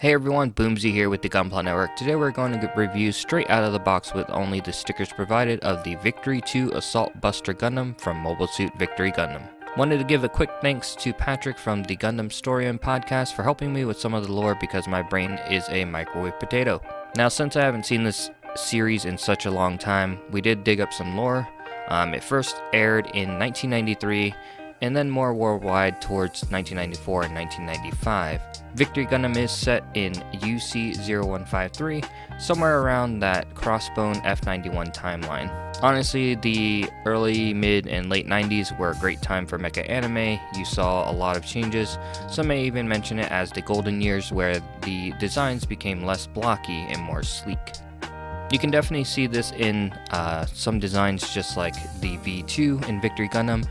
Hey everyone, Boomsie here with the Gunpla Network. Today we're going to get reviews straight out of the box with only the stickers provided of the V2 Assault-Buster Gundam from Mobile Suit Victory Gundam. Wanted to give a quick thanks to Patrick from the Gundam Story and Podcast for helping me with some of the lore because my brain is a microwave potato. Now, since I haven't seen this series in such a long time, we did dig up some lore. It first aired in 1993 and then more worldwide towards 1994 and 1995. Victory Gundam is set in UC-0153, somewhere around that Crossbone F91 timeline. Honestly, the early, mid, and late 90s were a great time for mecha anime. You saw a lot of changes. Some may even mention it as the golden years where the designs became less blocky and more sleek. You can definitely see this in some designs just like the V2 in Victory Gundam,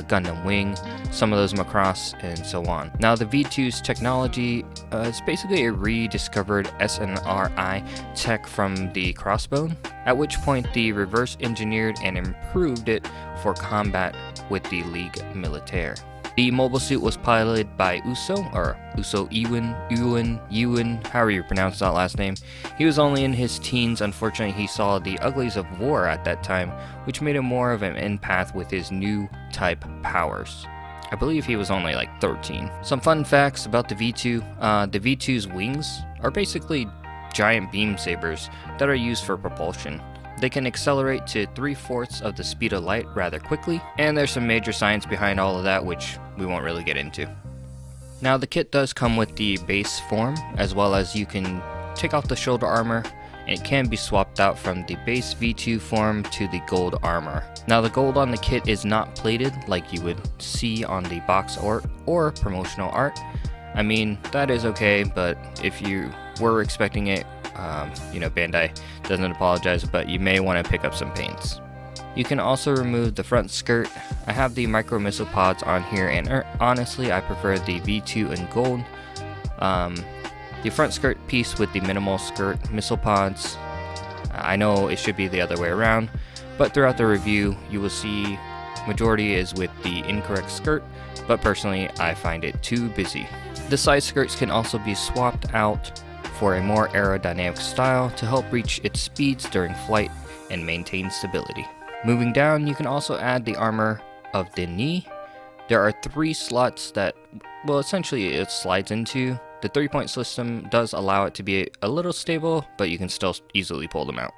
Gundam Wing, some of those Macross, and so on. Now the V2's technology is basically a rediscovered SNRI tech from the Crossbone, at which point the reverse engineered and improved it for combat with the Ligue Militaire. The mobile suit was piloted by Uso Ewin, however you pronounce that last name. He was only in his teens. Unfortunately, he saw the uglies of war at that time, which made him more of an empath with his new type powers. I believe he was only like 13. Some fun facts about the V2. The V2's wings are basically giant beam sabers that are used for propulsion. They can accelerate to 3/4 of the speed of light rather quickly, and there's some major science behind all of that which we won't really get into. Now the kit does come with the base form, as well as you can take off the shoulder armor, and it can be swapped out from the base V2 form to the gold armor. Now the gold on the kit is not plated like you would see on the box art or promotional art. I mean, that is okay, but if you were expecting it, Bandai doesn't apologize, but you may want to pick up some paints. You can also remove the front skirt. I have the micro missile pods on here, and honestly I prefer the V2 in gold. The front skirt piece with the minimal skirt missile pods, I know it should be the other way around, but throughout the review you will see majority is with the incorrect skirt, but personally I find it too busy. The side skirts can also be swapped out for a more aerodynamic style to help reach its speeds during flight and maintain stability. Moving down, you can also add the armor of the knee. There are 3 slots that, well, essentially it slides into. The 3-point system does allow it to be a little stable, but you can still easily pull them out.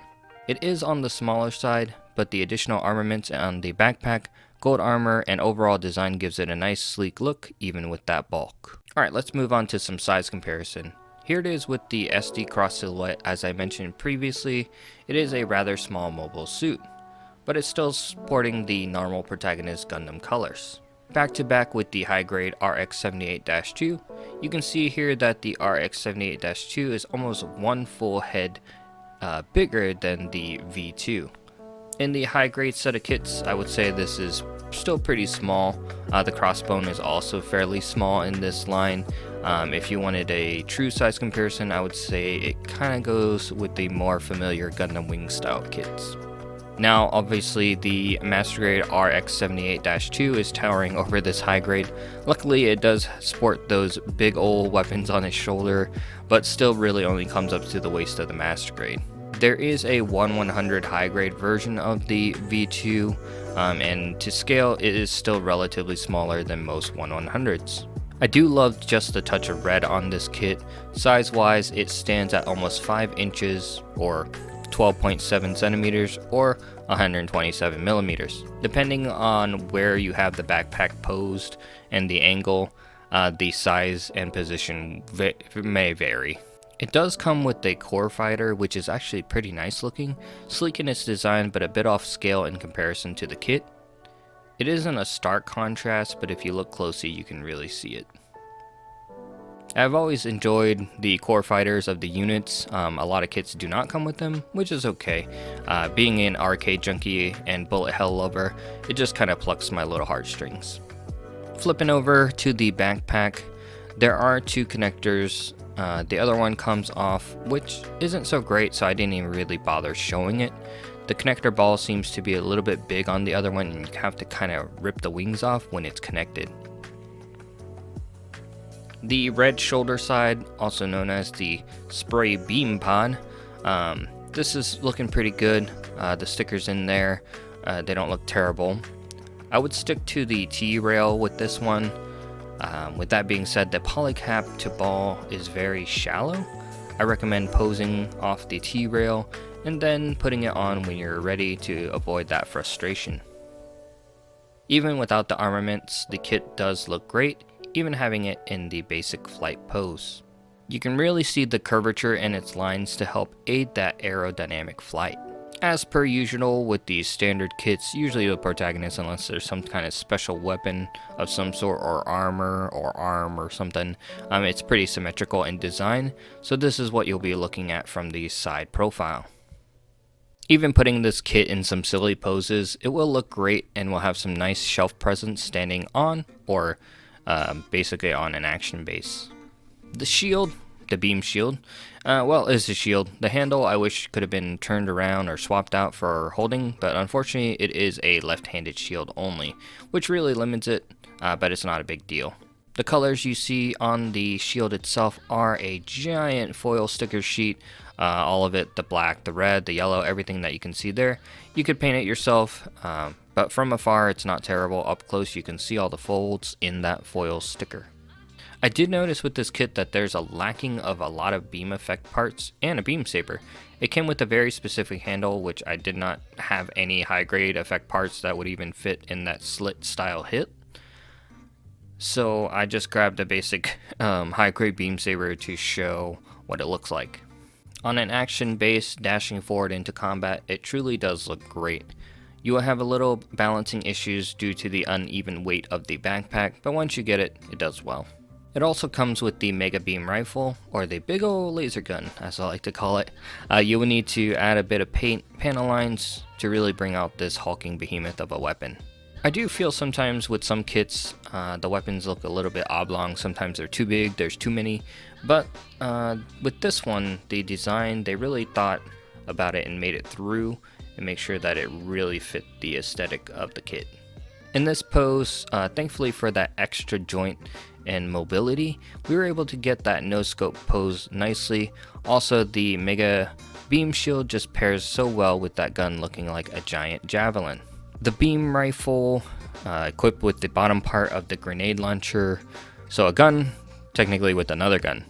It is on the smaller side, but the additional armaments on the backpack, gold armor, and overall design gives it a nice sleek look even with that bulk. Alright, let's move on to some size comparison. Here it is with the SD cross silhouette. As I mentioned previously, it is a rather small mobile suit, but it's still sporting the normal protagonist Gundam colors. Back to back with the high grade RX-78-2, you can see here that the RX-78-2 is almost one full head bigger than the V2. In the high grade set of kits, I would say this is still pretty small. The crossbone is also fairly small in this line. If you wanted a true size comparison, I would say it kind of goes with the more familiar Gundam Wing style kits. Now, obviously, the Master Grade RX-78-2 is towering over this high grade. Luckily, it does sport those big old weapons on its shoulder, but still really only comes up to the waist of the Master Grade. There is a 1/100 high grade version of the V2, and to scale, it is still relatively smaller than most 1/100s. I do love just the touch of red on this kit. Size wise, it stands at almost 5 inches or 12.7 centimeters or 127 millimeters. Depending on where you have the backpack posed and the angle, the size and position may vary. It does come with a core fighter, which is actually pretty nice looking, sleek in its design but a bit off scale in comparison to the kit. It isn't a stark contrast, but if you look closely you can really see it. I've always enjoyed the core fighters of the units. A lot of kits do not come with them, which is okay. Being an arcade junkie and bullet hell lover, it just kind of plucks my little heartstrings. Flipping over to the backpack, there are 2 connectors. The other one comes off, which isn't so great, so I didn't even really bother showing it. The connector ball seems to be a little bit big on the other one, and you have to kind of rip the wings off when it's connected. The red shoulder side, also known as the spray beam pod, this is looking pretty good. The stickers in there, they don't look terrible. I would stick to the T-rail with this one. With that being said, the polycap to ball is very shallow. I recommend posing off the T-rail and then putting it on when you're ready to avoid that frustration. Even without the armaments, the kit does look great, even having it in the basic flight pose. You can really see the curvature in its lines to help aid that aerodynamic flight. As per usual with these standard kits, usually the protagonist, unless there's some kind of special weapon of some sort or armor or arm or something, it's pretty symmetrical in design, so this is what you'll be looking at from the side profile. Even putting this kit in some silly poses, it will look great and will have some nice shelf presence standing on or basically on an action base. The shield, the beam shield, well, it's a shield. The handle I wish could have been turned around or swapped out for holding, but unfortunately it is a left-handed shield only, which really limits it, but it's not a big deal. The colors you see on the shield itself are a giant foil sticker sheet, all of it, the black, the red, the yellow, everything that you can see there. You could paint it yourself, but from afar it's not terrible. Up close you can see all the folds in that foil sticker. I did notice with this kit that there's a lacking of a lot of beam effect parts and a beam saber. It came with a very specific handle, which I did not have any high grade effect parts that would even fit in that slit style hit. So I just grabbed a basic high grade beam saber to show what it looks like. On an action base dashing forward into combat, it truly does look great. You will have a little balancing issues due to the uneven weight of the backpack, but once you get it, it does well. It also comes with the Mega Beam Rifle, or the big ol' laser gun, as I like to call it. You will need to add a bit of paint panel lines to really bring out this hulking behemoth of a weapon. I do feel sometimes with some kits, the weapons look a little bit oblong. Sometimes they're too big, there's too many. But with this one, the design, they really thought about it and made it through and make sure that it really fit the aesthetic of the kit. In this pose, thankfully for that extra joint and mobility, we were able to get that no scope pose nicely. Also, the Mega Beam Shield just pairs so well with that gun looking like a giant javelin. The beam rifle, equipped with the bottom part of the grenade launcher, so a gun technically with another gun.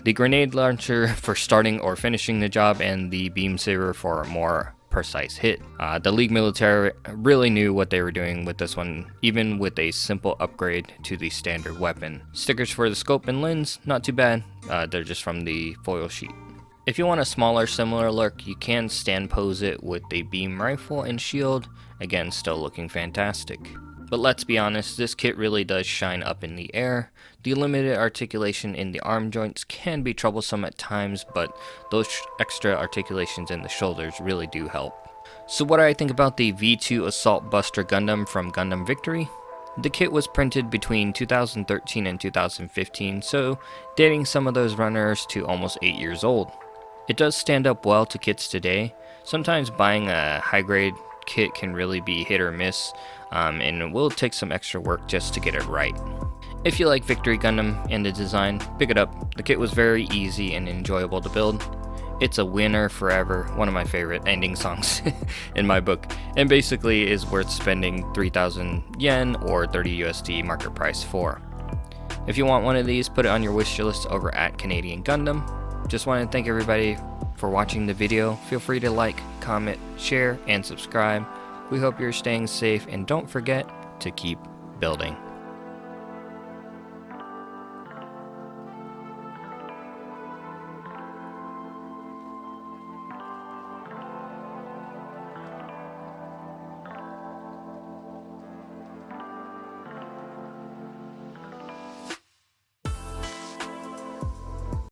The grenade launcher for starting or finishing the job, and the beam saber for a more precise hit. The League military really knew what they were doing with this one, even with a simple upgrade to the standard weapon. Stickers for the scope and lens, not too bad, they're just from the foil sheet. If you want a smaller similar look, you can stand pose it with the beam rifle and shield, again still looking fantastic. But let's be honest, this kit really does shine up in the air. The limited articulation in the arm joints can be troublesome at times, but those extra articulations in the shoulders really do help. So what do I think about the V2 Assault-Buster Gundam from Gundam Victory? The kit was printed between 2013 and 2015, so dating some of those runners to almost 8 years old. It does stand up well to kits today. Sometimes buying a high-grade kit can really be hit or miss, and it will take some extra work just to get it right. If you like Victory Gundam and the design, pick it up. The kit was very easy and enjoyable to build. It's a winner forever, one of my favorite ending songs in my book, and basically is worth spending 3,000 yen or 30 USD market price for. If you want one of these, put it on your wish list over at Canadian Gundam. Just want to thank everybody for watching the video. Feel free to like, comment, share, and subscribe. We hope you're staying safe, and don't forget to keep building.